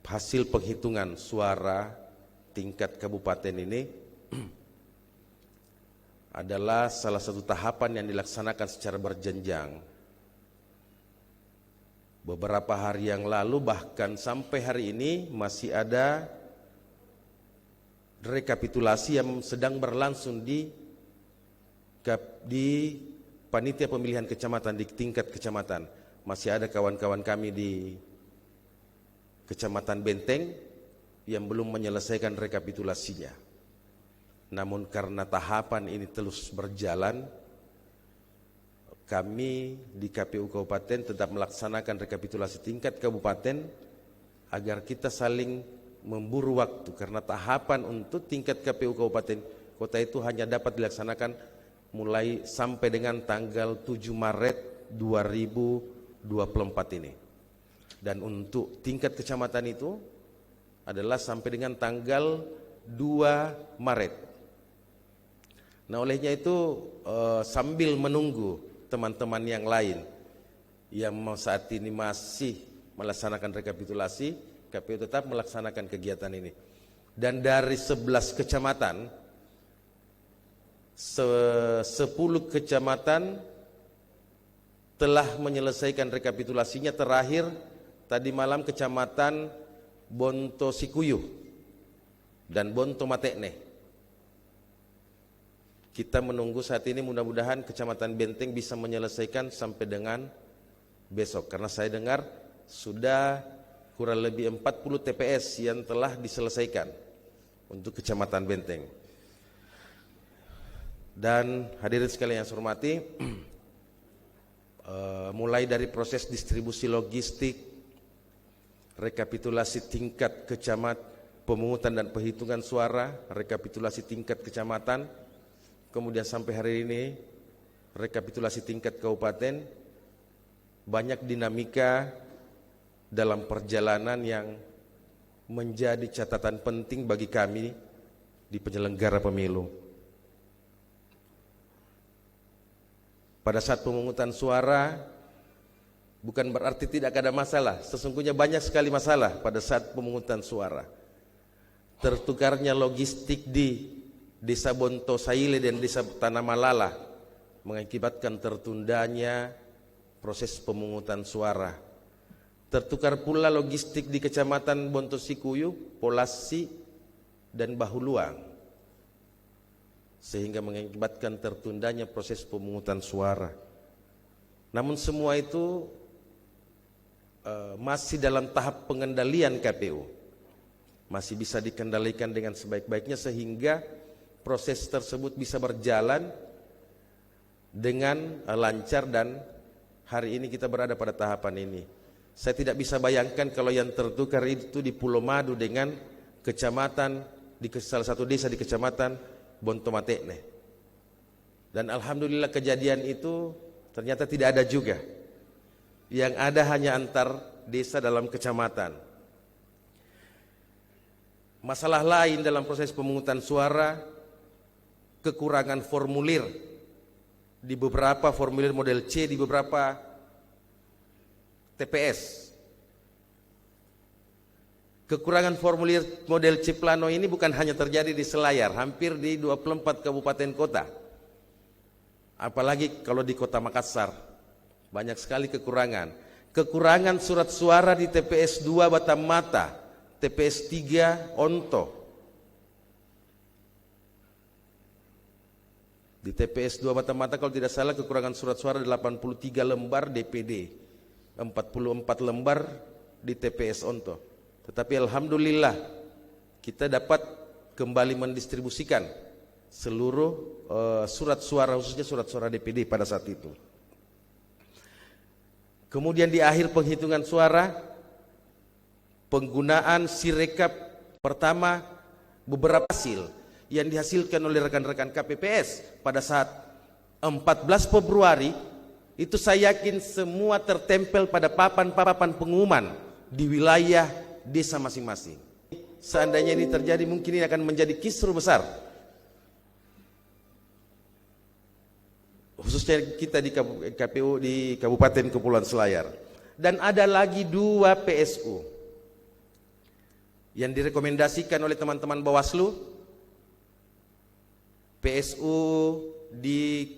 hasil penghitungan suara tingkat kabupaten ini adalah salah satu tahapan yang dilaksanakan secara berjenjang. Beberapa hari yang lalu bahkan sampai hari ini masih ada rekapitulasi yang sedang berlangsung di panitia pemilihan kecamatan di tingkat kecamatan. Masih ada kawan-kawan kami di Kecamatan Benteng yang belum menyelesaikan rekapitulasinya. Namun karena tahapan ini terus berjalan, kami di KPU Kabupaten tetap melaksanakan rekapitulasi tingkat kabupaten agar kita saling memburu waktu, karena tahapan untuk tingkat KPU Kabupaten Kota itu hanya dapat dilaksanakan mulai sampai dengan tanggal 7 Maret 2024 ini. Dan untuk tingkat kecamatan itu adalah sampai dengan tanggal 2 Maret. Nah, olehnya itu sambil menunggu teman-teman yang lain yang saat ini masih melaksanakan rekapitulasi, KPU tetap melaksanakan kegiatan ini. Dan dari 11 kecamatan, 10 kecamatan telah menyelesaikan rekapitulasinya. Terakhir tadi malam Kecamatan Bonto Sikuyu dan Bonto Matekne. Kita menunggu saat ini, mudah-mudahan Kecamatan Benteng bisa menyelesaikan sampai dengan besok, karena saya dengar sudah kurang lebih 40 TPS yang telah diselesaikan untuk Kecamatan Benteng. Dan hadirin sekalian yang saya hormati, mulai dari proses distribusi logistik, rekapitulasi tingkat kecamatan, pemungutan dan perhitungan suara, rekapitulasi tingkat kecamatan, kemudian sampai hari ini rekapitulasi tingkat kabupaten, banyak dinamika dalam perjalanan yang menjadi catatan penting bagi kami di penyelenggara pemilu. Pada saat pemungutan suara, bukan berarti tidak ada masalah. Sesungguhnya banyak sekali masalah pada saat pemungutan suara. Tertukarnya logistik di Desa Bonto Saile dan Desa Tanah Malala mengakibatkan tertundanya proses pemungutan suara. Tertukar pula logistik di Kecamatan Bonto Sikuyu, Polasi, dan Bahuluang, sehingga mengakibatkan tertundanya proses pemungutan suara. Namun semua itu masih dalam tahap pengendalian KPU, masih bisa dikendalikan dengan sebaik-baiknya sehingga proses tersebut bisa berjalan dengan lancar, dan hari ini kita berada pada tahapan ini. Saya tidak bisa bayangkan kalau yang tertukar itu di Pulau Madu dengan kecamatan di salah satu desa di Kecamatan Bonto Matekne. Dan alhamdulillah kejadian itu ternyata tidak ada juga. Yang ada hanya antar desa dalam kecamatan. Masalah lain dalam proses pemungutan suara, kekurangan formulir di beberapa formulir model C di beberapa TPS. Kekurangan formulir model C Plano ini bukan hanya terjadi di Selayar, hampir di 24 kabupaten kota. Apalagi kalau di Kota Makassar, banyak sekali kekurangan. Kekurangan surat suara di TPS 2 Batam Mata, TPS 3 Onto. Di TPS 2 Batam Mata kalau tidak salah kekurangan surat suara 83 lembar DPD, 44 lembar di TPS Onto. Tetapi alhamdulillah kita dapat kembali mendistribusikan seluruh surat suara, khususnya surat suara DPD pada saat itu. Kemudian di akhir penghitungan suara, penggunaan Sirekap pertama, beberapa hasil yang dihasilkan oleh rekan-rekan KPPS pada saat 14 Februari itu saya yakin semua tertempel pada papan-papan pengumuman di wilayah desa masing-masing. Seandainya ini terjadi, mungkin ini akan menjadi kisruh besar, khususnya kita di KPU di Kabupaten Kepulauan Selayar. Dan ada lagi 2 PSU. yang direkomendasikan oleh teman-teman Bawaslu, PSU di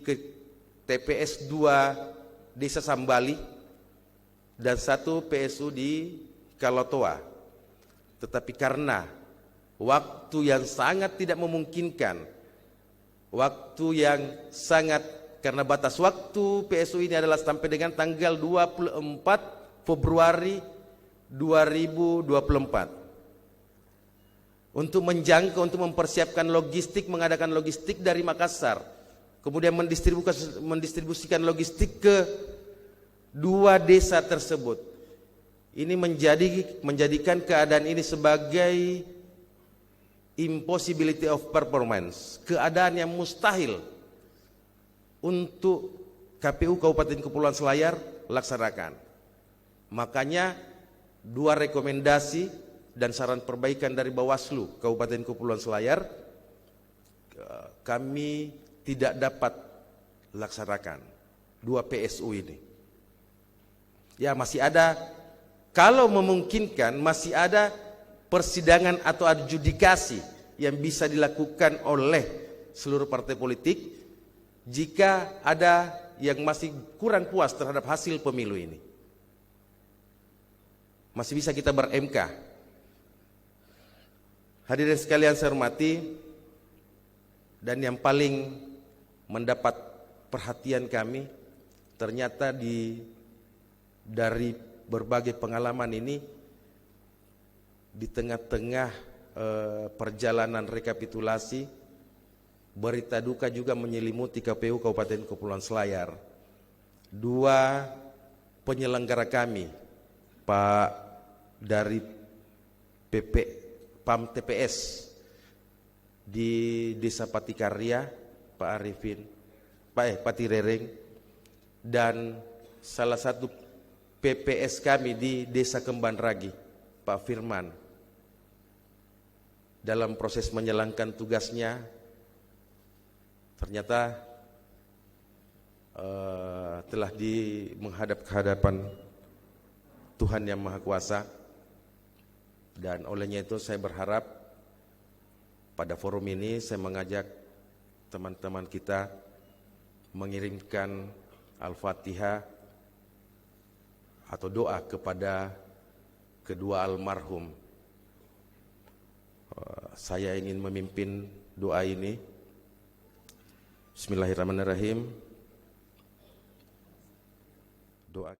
TPS 2 Desa Sambali dan 1 PSU di Kalotoa. Tetapi karena waktu yang sangat tidak memungkinkan, waktu yang sangat, karena batas waktu PSU ini adalah sampai dengan tanggal 24 Februari 2024. Untuk menjangkau, untuk mempersiapkan logistik, mengadakan logistik dari Makassar, kemudian mendistribusikan logistik ke 2 desa tersebut. Ini menjadikan keadaan ini sebagai impossibility of performance, keadaan yang mustahil untuk KPU Kabupaten Kepulauan Selayar laksanakan. Makanya 2 rekomendasi dan saran perbaikan dari Bawaslu Kabupaten Kepulauan Selayar kami tidak dapat laksanakan 2 PSU ini. Ya, masih ada, kalau memungkinkan masih ada persidangan atau adjudikasi yang bisa dilakukan oleh seluruh partai politik jika ada yang masih kurang puas terhadap hasil pemilu ini. Masih bisa kita ber-MK. Hadirin sekalian saya hormati, dan yang paling mendapat perhatian kami, ternyata dari berbagai pengalaman ini, di tengah-tengah perjalanan rekapitulasi, berita duka juga menyelimuti KPU Kabupaten Kepulauan Selayar. 2 penyelenggara kami, Pak dari PAM TPS di Desa Patikarya, Pak Arifin, Pati Rereng, dan salah satu PPS kami di Desa Kemban Ragi, Pak Firman, dalam proses menjalankan tugasnya ternyata telah menghadap ke hadapan Tuhan Yang Maha Kuasa. Dan olehnya itu saya berharap pada forum ini saya mengajak teman-teman kita mengirimkan Al-Fatihah atau doa kepada kedua almarhum. Saya ingin memimpin doa ini. Bismillahirrahmanirrahim. Doa